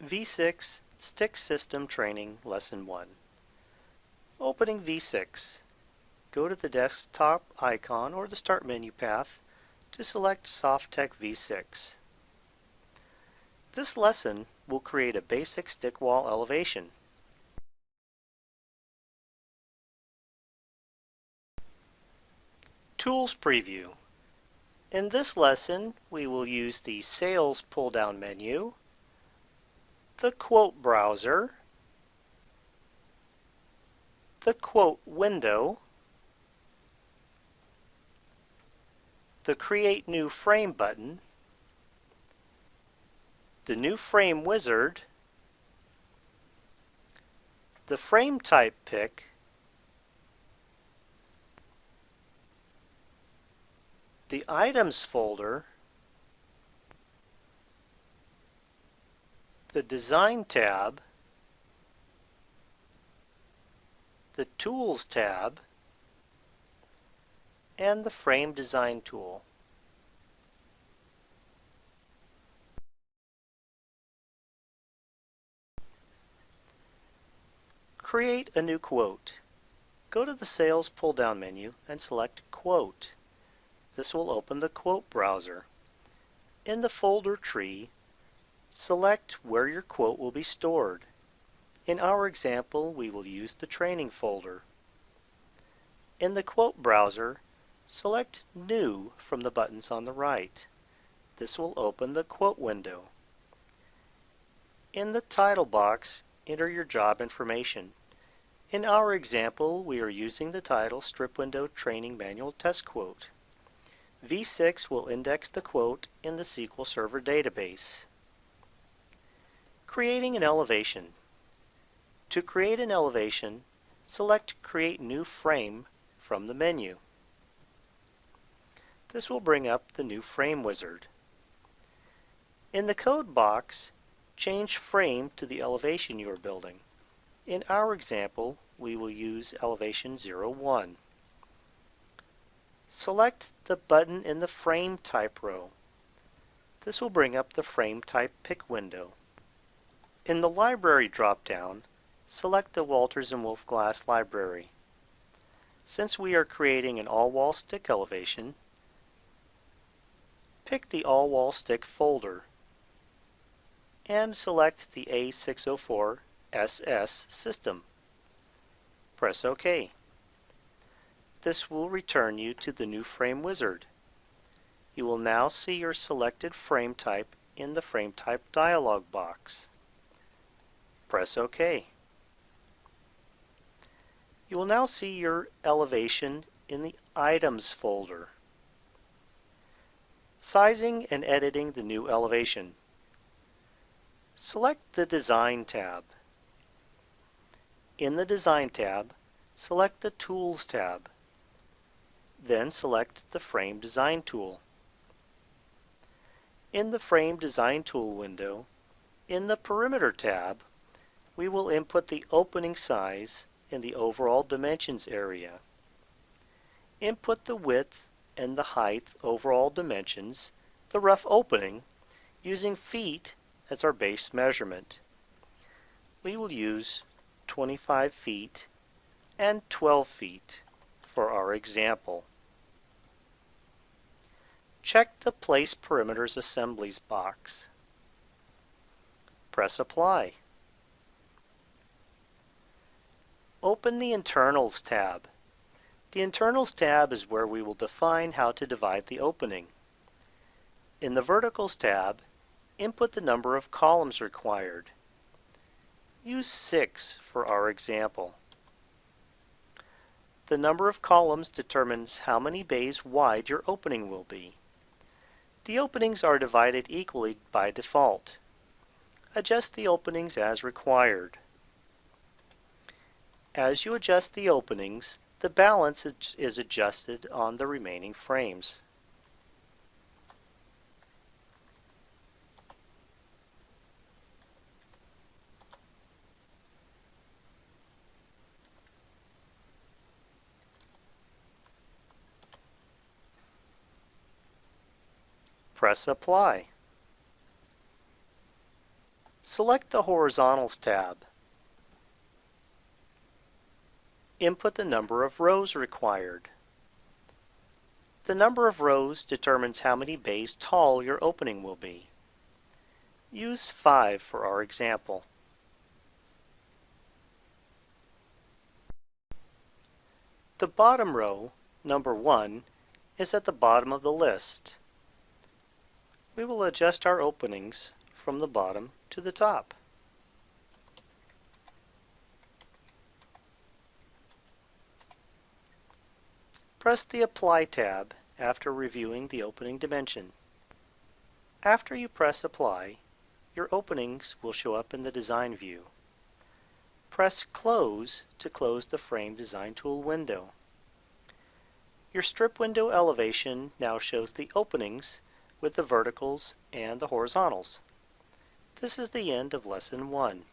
V6 Stick System Training Lesson 1. Opening V6. Go to the desktop icon or the Start menu path to select Softtech V6. This lesson will create a basic stick wall elevation. Tools Preview. In this lesson, we will use the Sales pull-down menu, the Quote browser, the Quote window, the Create New Frame button, the New Frame wizard, the Frame Type pick, the Items folder, the Design tab, the Tools tab, and the Frame Design tool. Create a new quote. Go to the Sales pull-down menu and select Quote. This will open the Quote browser. In the folder tree, select where your quote will be stored. In our example, we will use the Training folder. In the Quote browser, select New from the buttons on the right. This will open the Quote window. In the title box, enter your job information. In our example, we are using the title Strip Window Training Manual Test Quote. V6 will index the quote in the SQL Server database. Creating an elevation. To create an elevation, select Create New Frame from the menu. This will bring up the New Frame wizard. In the code box, change frame to the elevation you are building. In our example, we will use elevation 01. Select the button in the Frame Type row. This will bring up the Frame Type pick window. In the Library drop-down, select the Walters & Wolff Glass library. Since we are creating an all-wall stick elevation, pick the all-wall stick folder and select the A604 SS system. Press OK. This will return you to the New Frame wizard. You will now see your selected frame type in the Frame Type dialog box. Press OK. You will now see your elevation in the Items folder. Sizing and editing the new elevation. Select the Design tab. In the Design tab, select the Tools tab. Then select the Frame Design tool. In the Frame Design tool window, in the Perimeter tab, we will input the opening size in the Overall Dimensions area. Input the width and the height overall dimensions, the rough opening, using feet as our base measurement. We will use 25 feet and 12 feet for our example. Check the Place Perimeters Assemblies box. Press Apply. Open the Internals tab. The Internals tab is where we will define how to divide the opening. In the Verticals tab, input the number of columns required. Use 6 for our example. The number of columns determines how many bays wide your opening will be. The openings are divided equally by default. Adjust the openings as required. As you adjust the openings, the balance is adjusted on the remaining frames. Press Apply. Select the Horizontals tab. Input the number of rows required. The number of rows determines how many bays tall your opening will be. Use 5 for our example. The bottom row, number 1, is at the bottom of the list. We will adjust our openings from the bottom to the top. Press the Apply tab after reviewing the opening dimension. After you press Apply, your openings will show up in the design view. Press Close to close the Frame Design Tool window. Your strip window elevation now shows the openings with the verticals and the horizontals. This is the end of Lesson 1.